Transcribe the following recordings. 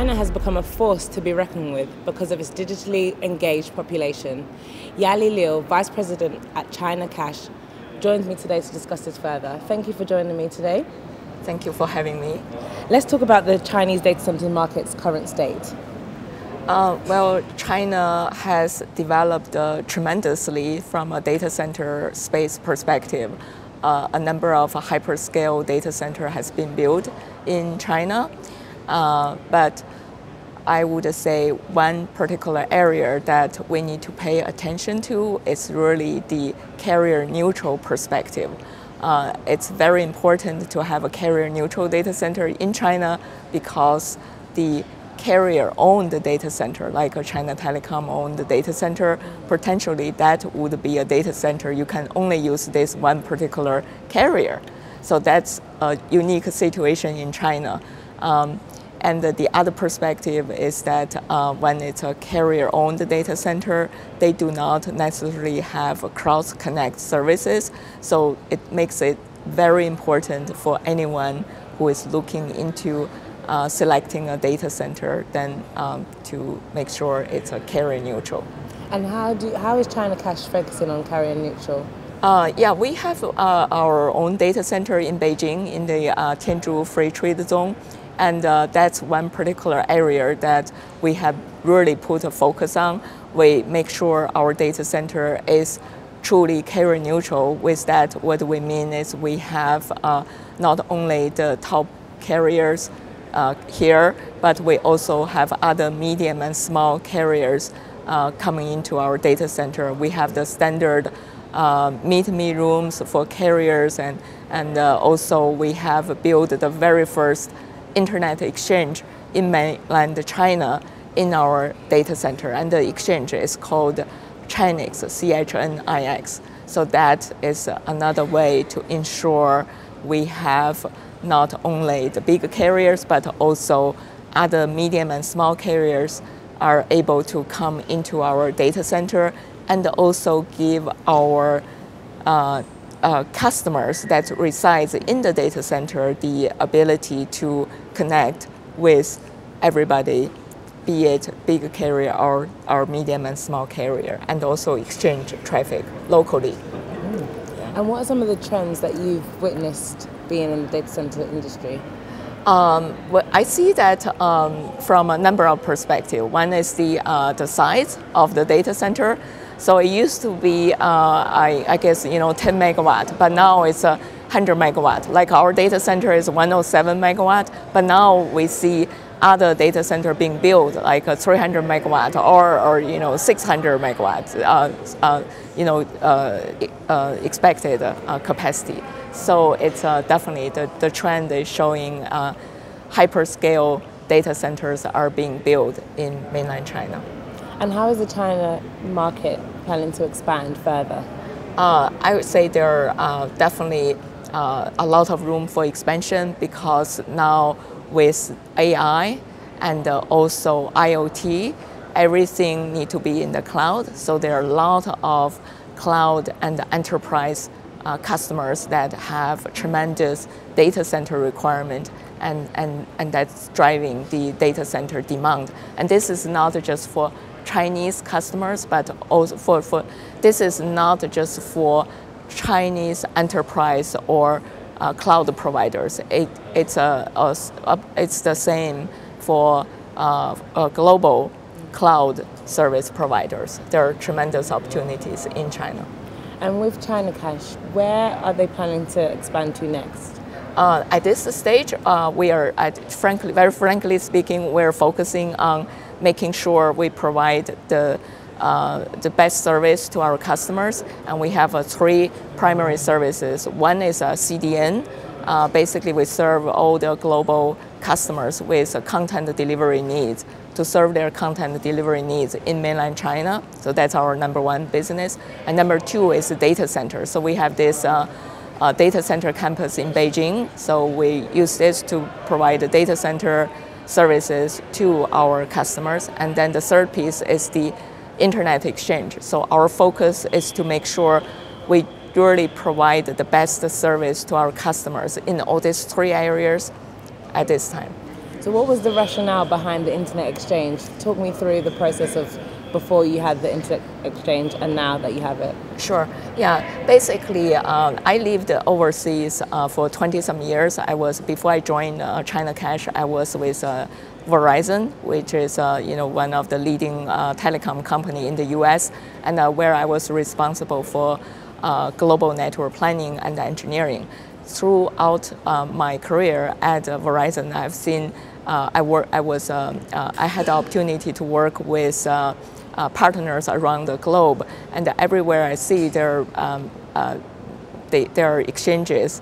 China has become a force to be reckoned with because of its digitally engaged population. Yali Liu, Vice President at ChinaCache, joins me today to discuss this further. Thank you for joining me today. Thank you for having me. Let's talk about the Chinese data center market's current state. Well, China has developed tremendously from a data center space perspective. A number of hyperscale data center has been built in China, but I would say one particular area that we need to pay attention to is really the carrier neutral perspective. It's very important to have a carrier neutral data center in China because the carrier-owned data center, like a China Telecom-owned data center, potentially that would be a data center. You can only use this one particular carrier. So that's a unique situation in China. And the other perspective is that when it's a carrier-owned data center, they do not necessarily have cross-connect services. So it makes it very important for anyone who is looking into selecting a data center, then to make sure it's a carrier neutral. And how is ChinaCache focusing on carrier neutral? Yeah, we have our own data center in Beijing in the Tianzhu Free Trade Zone, and that's one particular area that we have really put a focus on. We make sure our data center is truly carrier neutral. With that, what we mean is we have not only the top carriers here, but we also have other medium and small carriers coming into our data center. We have the standard meet-me rooms for carriers, and also we have built the very first internet exchange in mainland China in our data center, and the exchange is called ChiniX, CHNIX. So that is another way to ensure we have not only the big carriers, but also other medium and small carriers are able to come into our data center, and also give our customers that reside in the data center the ability to connect with everybody, be it big carrier or medium and small carrier, and also exchange traffic locally. And what are some of the trends that you've witnessed being in the data center industry? Well, I see that from a number of perspectives. One is the size of the data center. So it used to be, I guess, 10 megawatt, but now it's 100 megawatt. Like our data center is 107 megawatt, but now we see other data center being built like a 300 megawatt or 600 megawatt, expected capacity. So it's definitely the trend is showing hyperscale data centers are being built in mainland China. And how is the China market planning to expand further? I would say there are definitely a lot of room for expansion, because now with AI and also IoT, everything needs to be in the cloud. So there are a lot of cloud and enterprise customers that have tremendous data center requirement, and that's driving the data center demand. And this is not just for Chinese customers, but also this is not just for Chinese enterprise or cloud providers. It's the same for global cloud service providers. There are tremendous opportunities in China. And with ChinaCache, where are they planning to expand to next? At this stage, we are, very frankly speaking, we're focusing on making sure we provide the best service to our customers, and we have three primary services. One is CDN. Basically, we serve all the global customers with content delivery needs to serve their content delivery needs in mainland China. So that's our number one business. And number two is the data center. So we have this data center campus in Beijing. So we use this to provide the data center services to our customers. And then the third piece is the internet exchange. So our focus is to make sure we really provide the best service to our customers in all these three areas at this time. So what was the rationale behind the internet exchange? Talk me through the process of before you had the internet exchange and now that you have it. Sure. Yeah. Basically, I lived overseas for 20 some years. Before I joined ChinaCache, I was with Verizon, which is one of the leading telecom company in the U.S., and where I was responsible for global network planning and engineering. Throughout my career at Verizon, I've seen I had the opportunity to work with partners around the globe, and everywhere I see their exchanges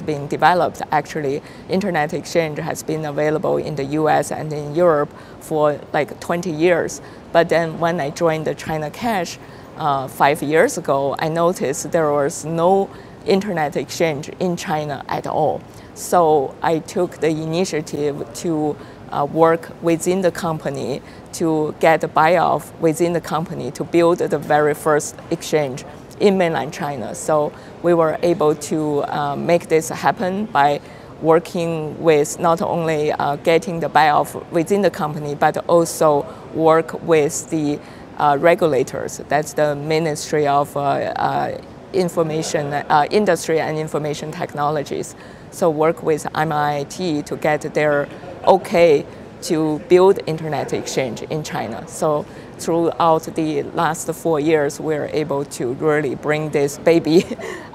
being developed. Actually, internet exchange has been available in the U.S. and in Europe for like 20 years. But then when I joined the ChinaCache 5 years ago, I noticed there was no internet exchange in China at all. So I took the initiative to work within the company to get a buyout within the company to build the very first exchange in mainland China. So we were able to make this happen by working with not only getting the buyout within the company, but also work with the regulators. That's the Ministry of Industry and Information Technologies. So work with MIT to get their okay to build internet exchange in China. So throughout the last 4 years, we're able to really bring this baby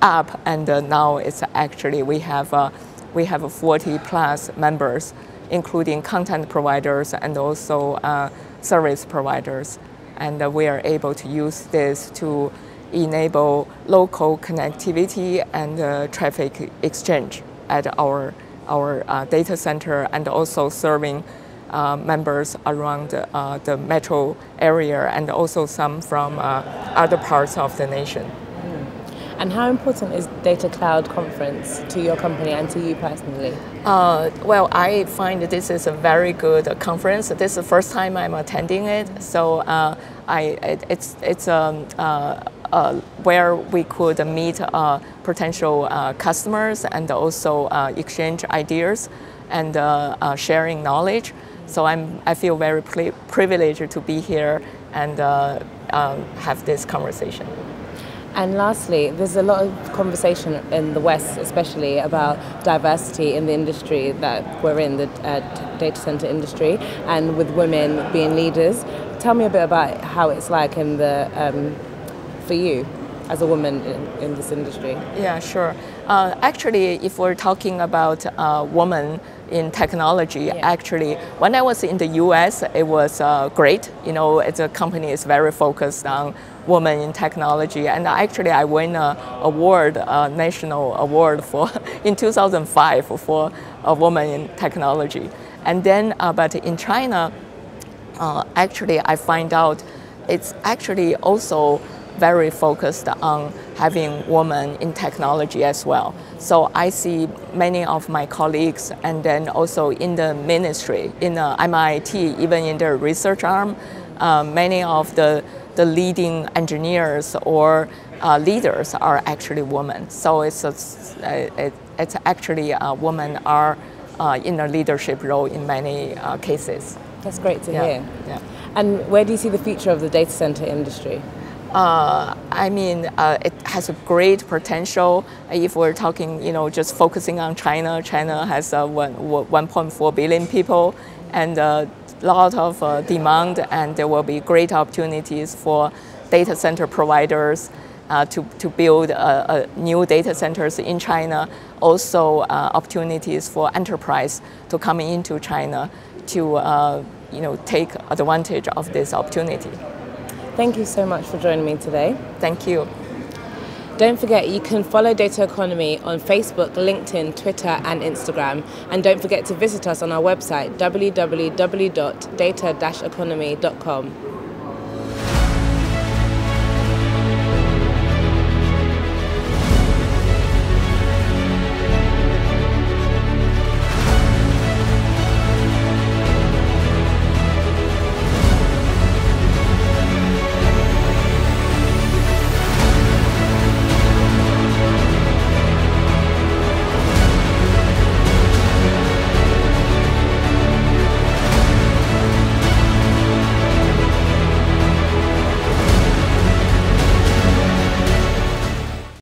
up, and now it's actually we have 40 plus members, including content providers and also service providers, and we are able to use this to enable local connectivity and traffic exchange at our data center, and also serving members around the metro area and also some from other parts of the nation. And how important is Data Cloud Conference to your company and to you personally? Well, I find this is a very good conference. This is the first time I'm attending it, so it's where we could meet potential customers and also exchange ideas and sharing knowledge. So I feel very privileged to be here and have this conversation. And lastly, there's a lot of conversation in the West, especially about diversity in the industry that we're in, the data center industry, and with women being leaders. Tell me a bit about how it's like in the for you as a woman in this industry. Yeah, sure. Actually, if we're talking about women in technology, actually, when I was in the U.S., it was great. You know, a company is very focused on women in technology, and actually, I won a national award in 2005 for a woman in technology. And then, but in China, actually, I find out it's actually also very focused on having women in technology as well. So I see many of my colleagues, and then also in the ministry, in the MIT, even in the research arm, many of the leading engineers or leaders are actually women. So it's actually women are in a leadership role in many cases. That's great to hear. Yeah. And where do you see the future of the data center industry? I mean, it has a great potential. If we're talking, just focusing on China, China has 1.4 billion people and a lot of demand, and there will be great opportunities for data center providers to build new data centers in China. Also, opportunities for enterprise to come into China to take advantage of this opportunity. Thank you so much for joining me today. Thank you. Don't forget, you can follow Data Economy on Facebook, LinkedIn, Twitter, and Instagram. And don't forget to visit us on our website, www.data-economy.com.